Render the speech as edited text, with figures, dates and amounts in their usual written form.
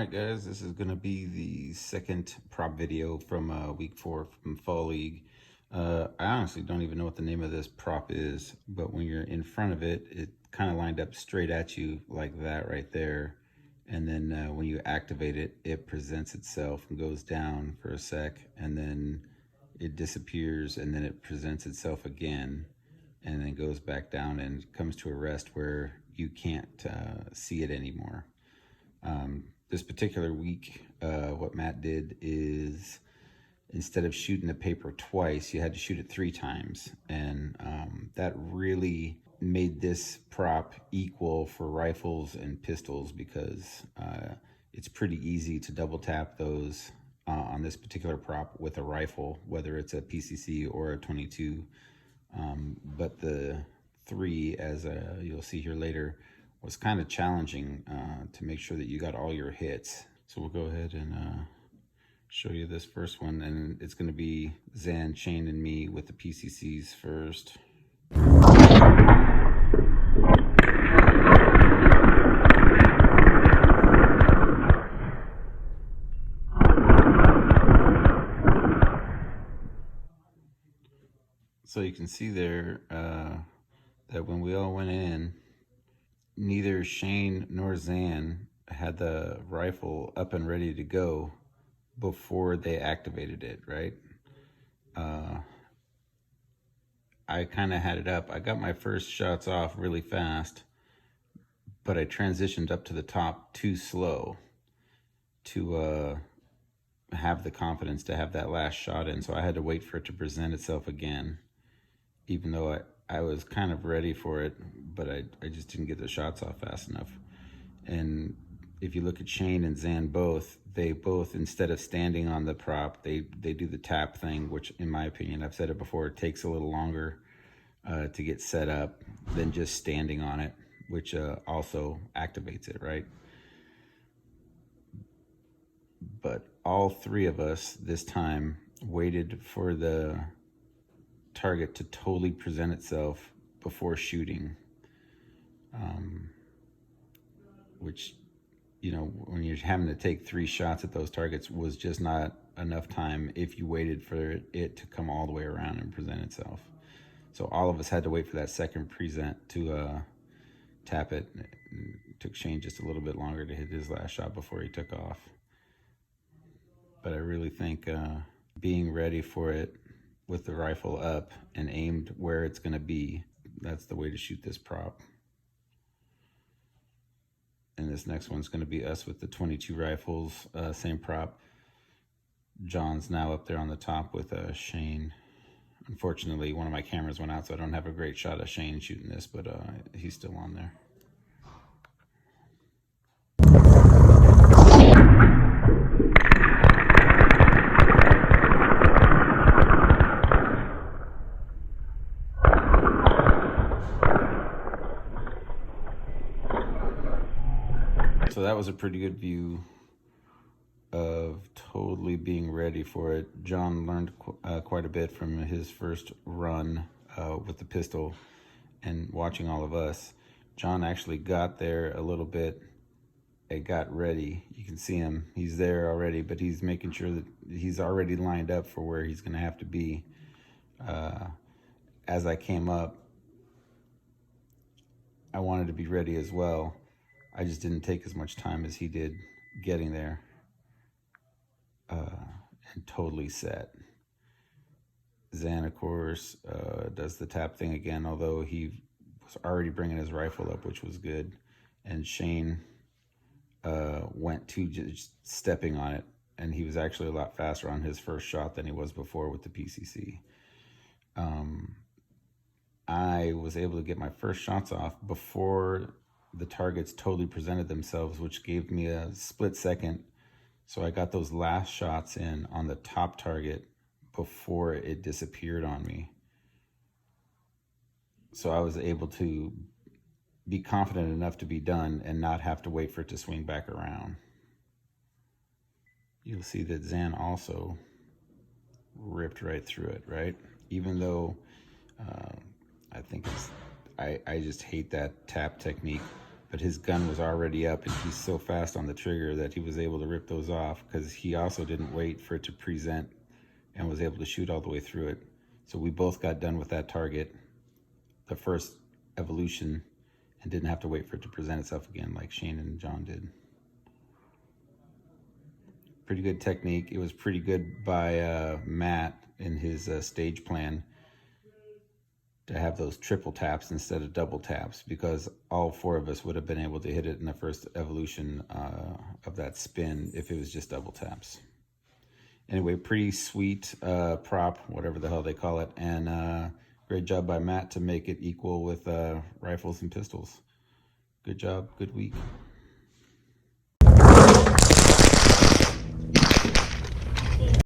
Alright guys, this is going to be the second prop video from week 4 from Fall League. I honestly don't even know what the name of this prop is, but when you're in front of it, it kind of lined up straight at you like that right there. And then when you activate it, it presents itself and goes down for a sec, and then it disappears, and then it presents itself again, and then goes back down and comes to a rest where you can't see it anymore. This particular week, what Matt did is, instead of shooting the paper twice, you had to shoot it 3 times. And that really made this prop equal for rifles and pistols, because it's pretty easy to double tap those on this particular prop with a rifle, whether it's a PCC or a 22. But the 3, as you'll see here later, was kind of challenging to make sure that you got all your hits. So we'll go ahead and show you this first one, and it's going to be Zan, Shane, and me with the PCCs first. So you can see there that when we all went in, neither Shane nor Zan had the rifle up and ready to go before they activated it, right? I kind of had it up. I got my first shots off really fast, but I transitioned up to the top too slow to have the confidence to have that last shot in. So I had to wait for it to present itself again, even though I was kind of ready for it, but I just didn't get the shots off fast enough. And if you look at Shane and Zan they both, instead of standing on the prop, they do the tap thing, which in my opinion, I've said it before, it takes a little longer to get set up than just standing on it, which also activates it, right? But all 3 of us this time waited for the target to totally present itself before shooting, which, you know, when you're having to take 3 shots at those targets, was just not enough time if you waited for it to come all the way around and present itself. So all of us had to wait for that second present to tap it. It took Shane just a little bit longer to hit his last shot before he took off. But I really think being ready for it with the rifle up and aimed where it's going to be, that's the way to shoot this prop. And this next one's going to be us with the 22 rifles, same prop. John's now up there on the top with Shane. Unfortunately, one of my cameras went out, so I don't have a great shot of Shane shooting this, but he's still on there. So that was a pretty good view of totally being ready for it. John learned quite a bit from his first run with the pistol and watching all of us. John actually got there a little bit and got ready. You can see him, he's there already, but he's making sure that he's already lined up for where he's gonna have to be. As I came up, I wanted to be ready as well. I just didn't take as much time as he did getting there, and totally set. Zan, of course, does the tap thing again, although he was already bringing his rifle up, which was good. And Shane went to just stepping on it, and he was actually a lot faster on his first shot than he was before with the PCC. I was able to get my first shots off before the targets totally presented themselves, which gave me a split second. So I got those last shots in on the top target before it disappeared on me. So I was able to be confident enough to be done and not have to wait for it to swing back around. You'll see that Zan also ripped right through it, right? Even though I think I just hate that tap technique. but his gun was already up and he's so fast on the trigger that he was able to rip those off because he also didn't wait for it to present and was able to shoot all the way through it. So we both got done with that target, the first evolution, and didn't have to wait for it to present itself again like Shane and John did. Pretty good technique. It was pretty good by Matt in his stage plan to have those triple taps instead of double taps, because all four of us would have been able to hit it in the first evolution of that spin if it was just double taps. Anyway, pretty sweet prop, whatever the hell they call it, and great job by Matt to make it equal with rifles and pistols. Good job, good week.